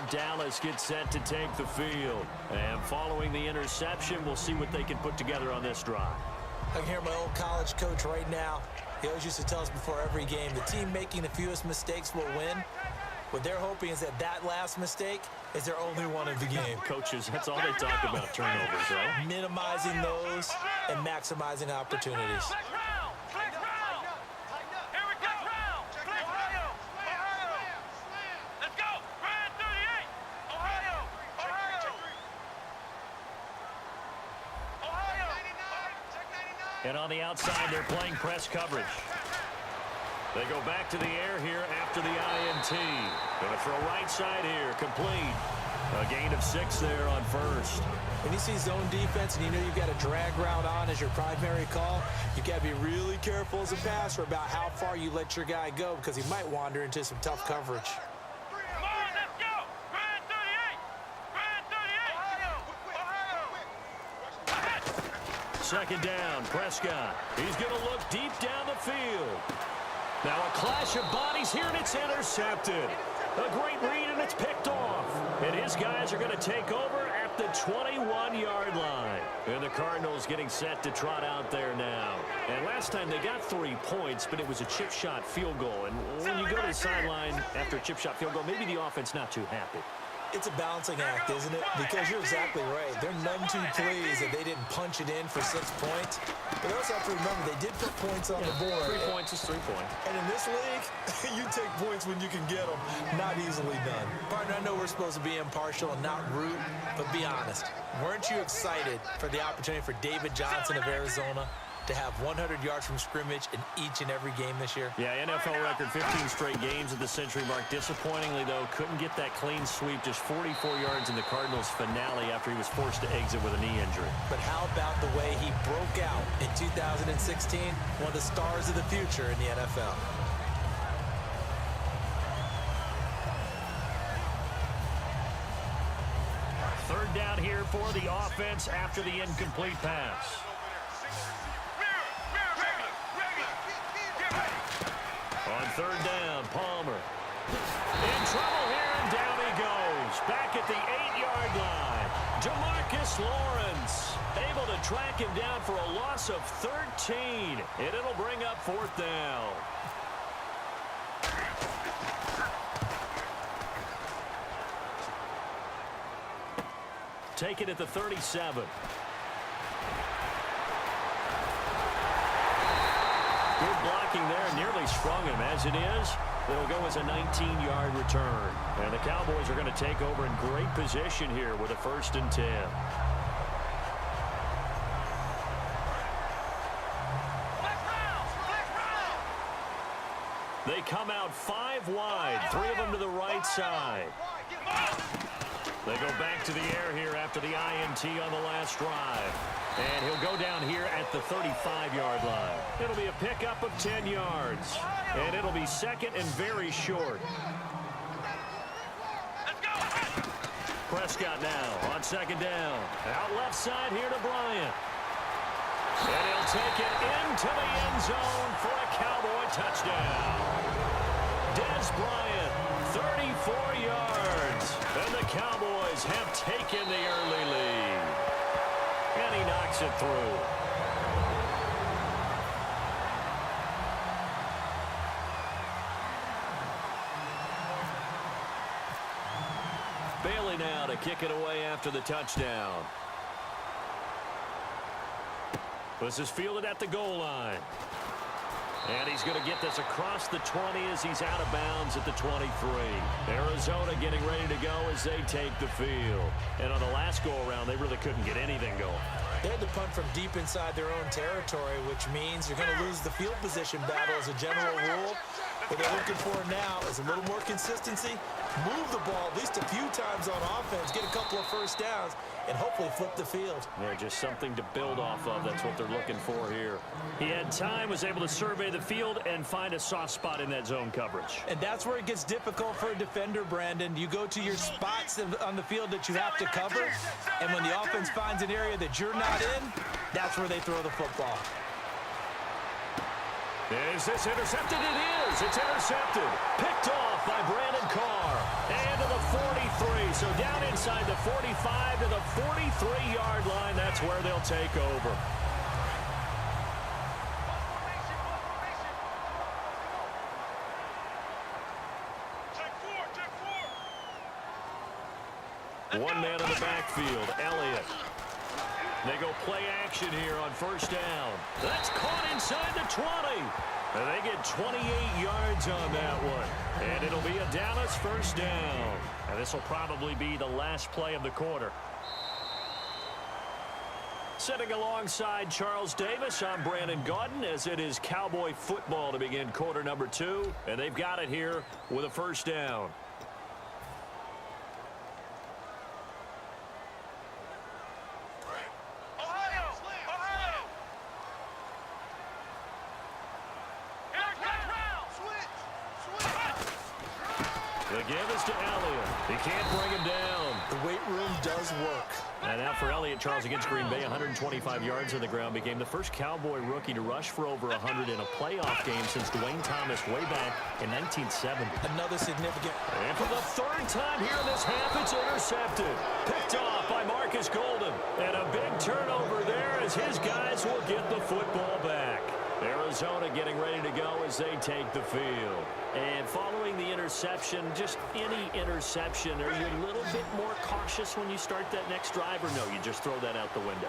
Dallas gets set to take the field. And following the interception, we'll see what they can put together on this drive. I can hear my old college coach right now. He always used to tell us before every game, the team making the fewest mistakes will win. What they're hoping is that last mistake is their only one of the game. Coaches, that's all they talk about, turnovers, right? Minimizing those and maximizing opportunities. And on the outside, they're playing press coverage. They go back to the air here after the INT. Going to throw right side here, complete. A gain of 6 there on first. When you see zone defense and you know you've got a drag route on as your primary call, you've got to be really careful as a passer about how far you let your guy go because he might wander into some tough coverage. Second down, Prescott. He's going to look deep down the field. Now a clash of bodies here, and it's intercepted. A great read, and it's picked off. And his guys are going to take over at the 21-yard line. And the Cardinals getting set to trot out there now. And last time they got 3 points, but it was a chip shot field goal. And when you go to the sideline after a chip shot field goal, maybe the offense not too happy. It's a balancing act, isn't it? Because you're exactly right. They're none too pleased that they didn't punch it in for 6 points. But they also have to remember they did put points on the board. 3 points is 3 points. And in this league, you take points when you can get them. Not easily done. Partner, I know we're supposed to be impartial and not root, but be honest. Weren't you excited for the opportunity for David Johnson of Arizona to have 100 yards from scrimmage in each and every game this year? Yeah, NFL record 15 straight games at the century mark. Disappointingly, though, couldn't get that clean sweep. Just 44 yards in the Cardinals' finale after he was forced to exit with a knee injury. But how about the way he broke out in 2016? One of the stars of the future in the NFL. Third down here for the offense after the incomplete pass. On third down, Palmer. In trouble here, and down he goes. Back at the 8-yard line. Demarcus Lawrence able to track him down for a loss of 13. And it'll bring up 4th down. Take it at the 37. Good blocking there, nearly sprung him. As it is, it'll go as a 19-yard return. And the Cowboys are going to take over in great position here with a 1st and 10. They come out 5 wide, 3 of them to the right side. They go back to the air here after the INT on the last drive. And he'll go down here at the 35-yard line. It'll be a pickup of 10 yards. And it'll be second and very short. Prescott now on second down. Out left side here to Bryant. And he'll take it into the end zone for a Cowboy touchdown. Dez Bryant, 34 yards. And the Cowboys have taken the early lead. And he knocks it through. Bailey now to kick it away after the touchdown. This is fielded at the goal line. And he's going to get this across the 20 as he's out of bounds at the 23. Arizona getting ready to go as they take the field. And on the last go-around, they really couldn't get anything going. They had to punt from deep inside their own territory, which means you're going to lose the field position battle as a general rule. What they're looking for now is a little more consistency, move the ball at least a few times on offense, get a couple of first downs, and hopefully flip the field. Yeah, just something to build off of. That's what they're looking for here. He had time, was able to survey the field and find a soft spot in that zone coverage. And that's where it gets difficult for a defender, Brandon. You go to your spots on the field that you have to cover, and when the offense finds an area that you're not in, that's where they throw the football. Is this intercepted? It is. It's intercepted. Picked off by Brandon Carr. And to the 43. And so down inside the 45 to the 43-yard line, that's where they'll take over. One man in the backfield, Elliott. They go play action here on first down. That's caught inside the 20. And they get 28 yards on that one. And it'll be a Dallas first down. And this will probably be the last play of the quarter. Sitting alongside Charles Davis, I'm Brandon Gaudin, as it is Cowboy football to begin quarter number 2. And they've got it here with a first down. The give is to Elliott. He can't bring him down. The weight room does work. And now for Elliott, Charles, against Green Bay, 125 yards on the ground. Became the first Cowboy rookie to rush for over 100 in a playoff game since Dwayne Thomas way back in 1970. Another significant. And for the third time here in this half, it's intercepted. Picked off by Marcus Golden. And a big turnover there as his guys will get the football back. Arizona getting ready to go as they take the field. And following the interception, just any interception, are you a little bit more cautious when you start that next drive, or no, you just throw that out the window?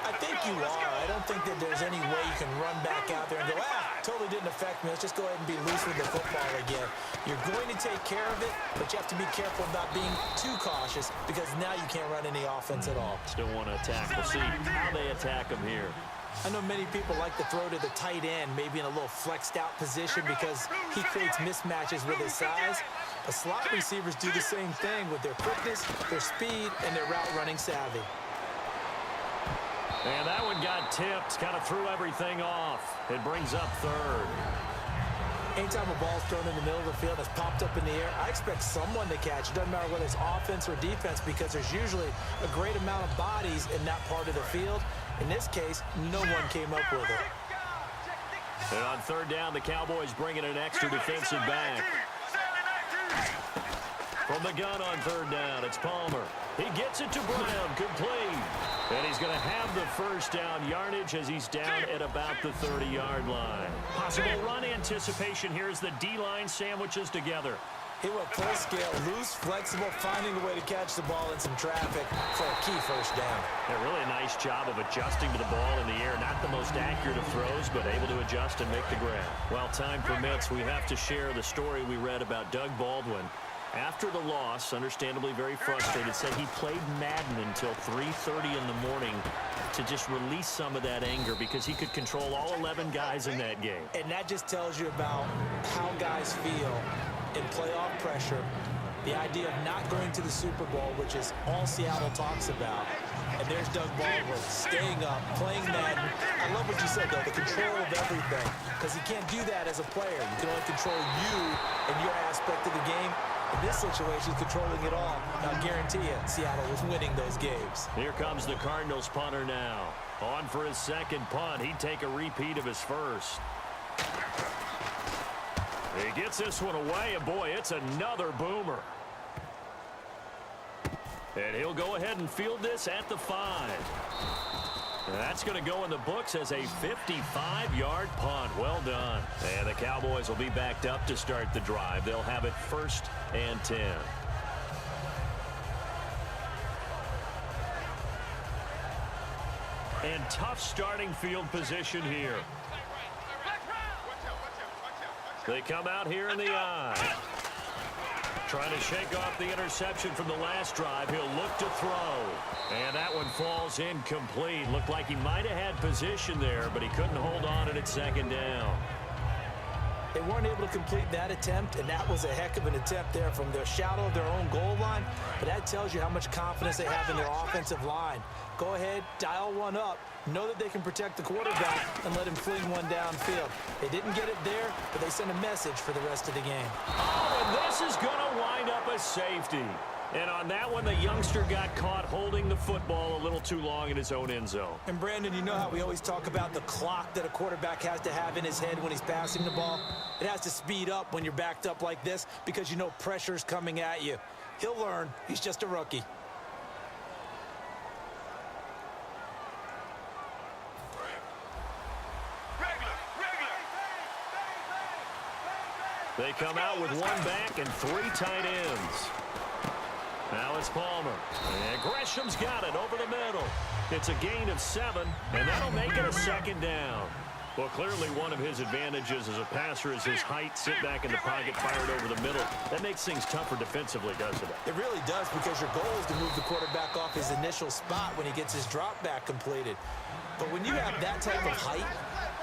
I think you are. I don't think that there's any way you can run back out there and go, totally didn't affect me. Let's just go ahead and be loose with the football again. You're going to take care of it, but you have to be careful about being too cautious because now you can't run any offense at all. Still want to attack. We'll see how they attack him here. I know many people like to throw to the tight end, maybe in a little flexed out position because he creates mismatches with his size. But slot receivers do the same thing with their quickness, their speed, and their route running savvy. And that one got tipped, kind of threw everything off. It brings up third. Anytime a ball's thrown in the middle of the field that's popped up in the air, I expect someone to catch. It doesn't matter whether it's offense or defense because there's usually a great amount of bodies in that part of the field. In this case, no one came up with it. And on third down, the Cowboys bring in an extra defensive back. From the gun on third down, it's Palmer. He gets it to Brown, complete. And he's going to have the first down yardage as he's down at about the 30-yard line. Possible run anticipation here as the D-line sandwiches together. He went full scale, loose, flexible, finding a way to catch the ball in some traffic for a key first down. Yeah, really a nice job of adjusting to the ball in the air. Not the most accurate of throws, but able to adjust and make the grab. While time permits, we have to share the story we read about Doug Baldwin. After the loss, understandably very frustrated, said he played Madden until 3:30 in the morning to just release some of that anger because he could control all 11 guys in that game. And that just tells you about how guys feel in playoff pressure, the idea of not going to the Super Bowl, which is all Seattle talks about. And there's Doug Baldwin staying up, playing Madden. I love what you said, though, the control of everything, because he can't do that as a player. You can only control you and your aspect of the game. In this situation, he's controlling it all. And I'll guarantee you, Seattle was winning those games. Here comes the Cardinals punter now. On for his second punt. He'd take a repeat of his first. He gets this one away, and boy, it's another boomer. And he'll go ahead and field this at the 5. And that's going to go in the books as a 55-yard punt. Well done. And the Cowboys will be backed up to start the drive. They'll have it 1st and 10. And tough starting field position here. They come out here in the eye. Trying to shake off the interception from the last drive. He'll look to throw. And that one falls incomplete. Looked like he might have had position there, but he couldn't hold on it at second down. They weren't able to complete that attempt, and that was a heck of an attempt there from the shadow of their own goal line. But that tells you how much confidence they have in their offensive line. Go ahead, dial one up. Know that they can protect the quarterback and let him fling one downfield. They didn't get it there, but they sent a message for the rest of the game. Oh, and this is going to wind up a safety. And on that one, the youngster got caught holding the football a little too long in his own end zone. And, Brandon, you know how we always talk about the clock that a quarterback has to have in his head when he's passing the ball? It has to speed up when you're backed up like this because you know pressure's coming at you. He'll learn. He's just a rookie. They come out with one back and 3 tight ends. Now it's Palmer. And Gresham's got it over the middle. It's a gain of 7, and that'll make it a 2nd down. Well, clearly one of his advantages as a passer is his height. Sit back in the pocket, fired over the middle. That makes things tougher defensively, doesn't it? It really does, because your goal is to move the quarterback off his initial spot when he gets his drop back completed. But when you have that type of height,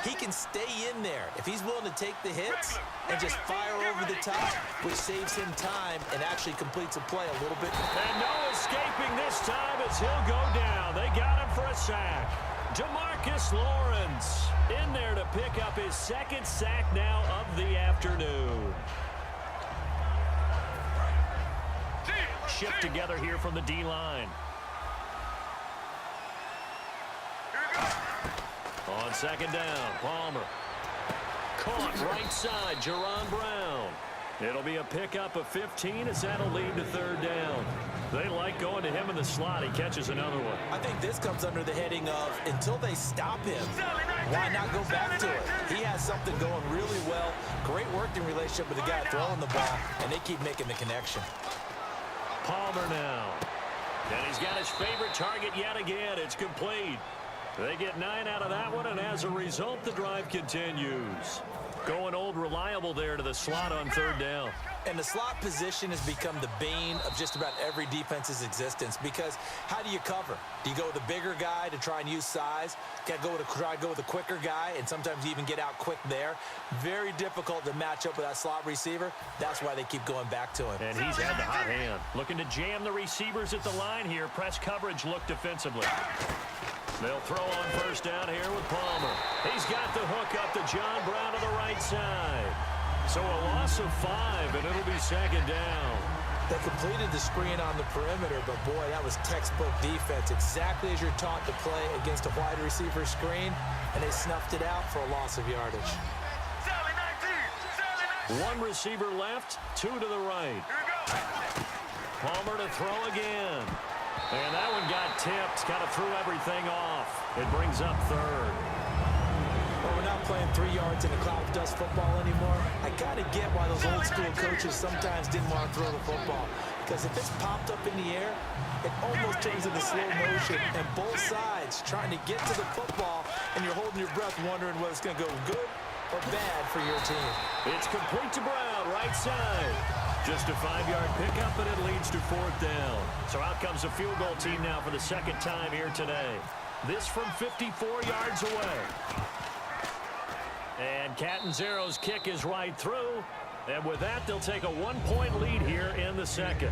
he can stay in there if he's willing to take the hits and just fire over the top, which saves him time and actually completes a play a little bit. And no escaping this time as he'll go down. They got him for a sack. DeMarcus Lawrence in there to pick up his 2nd sack now of the afternoon. Shift together here from the D-line. On 2nd down, Palmer. Caught right side, Jerron Brown. It'll be a pickup of 15 as that'll lead to 3rd down. They like going to him in the slot. He catches another one. I think this comes under the heading of until they stop him, why not go back to it? He has something going really well. Great working relationship with the guy throwing the ball, and they keep making the connection. Palmer now. And he's got his favorite target yet again. It's complete. They get 9 out of that one, and as a result, the drive continues. Going old reliable there to the slot on 3rd down. And the slot position has become the bane of just about every defense's existence, because how do you cover? Do you go with a bigger guy to try and use size? Got to try to go with a quicker guy, and sometimes you even get out quick there. Very difficult to match up with that slot receiver. That's why they keep going back to him. And he's had the hot hand. Looking to jam the receivers at the line here. Press coverage look defensively. They'll throw on 1st down here with Palmer. He's got the hook up to John Brown to the right side. So a loss of 5, and it'll be 2nd down. They completed the screen on the perimeter, but boy, that was textbook defense. Exactly as you're taught to play against a wide receiver screen, and they snuffed it out for a loss of yardage. 1 receiver left, 2 to the right. Palmer to throw again. And that one got tipped, kind of threw everything off. It brings up 3rd. Well, we're not playing 3 yards in a cloud of dust football anymore. I kind of get why those old school coaches sometimes didn't want to throw the football. Because if it's popped up in the air, it almost turns into slow motion. And both sides trying to get to the football, and you're holding your breath wondering whether it's going to go good or bad for your team. It's complete to Brown, right side. Just a 5-yard pickup, and it leads to 4th down. So out comes the field goal team now for the 2nd time here today. This from 54 yards away. And Catanzaro's kick is right through. And with that, they'll take a 1-point lead here in the 2nd.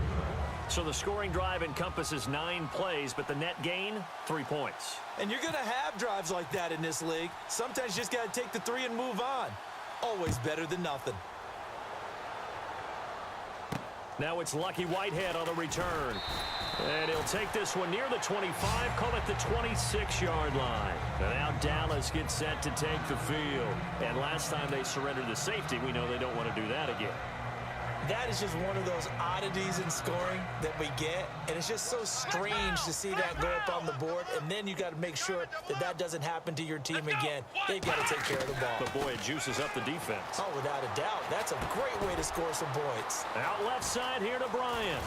So the scoring drive encompasses 9 plays, but the net gain, 3 points. And you're going to have drives like that in this league. Sometimes you just got to take the 3 and move on. Always better than nothing. Now it's Lucky Whitehead on the return. And he'll take this one near the 25, call it the 26-yard line. And now Dallas gets set to take the field. And last time they surrendered the safety, we know they don't want to do that again. That is just one of those oddities in scoring that we get, and it's just so strange to see that go up on the board, and then you got to make sure that that doesn't happen to your team again. They've got to take care of the ball. But boy, it juices up the defense. Oh, without a doubt. That's a great way to score some points. Out left side here to Bryant.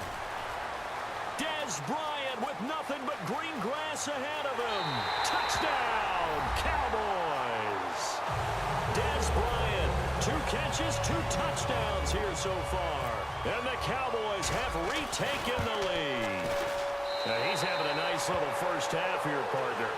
Dez Bryant with nothing but green grass ahead of him. Touchdown, Cowboys. Dez Bryant, 2 catches, 2 touchdowns here so far. And the Cowboys have retaken the lead. Now he's having a nice little first half here, partner.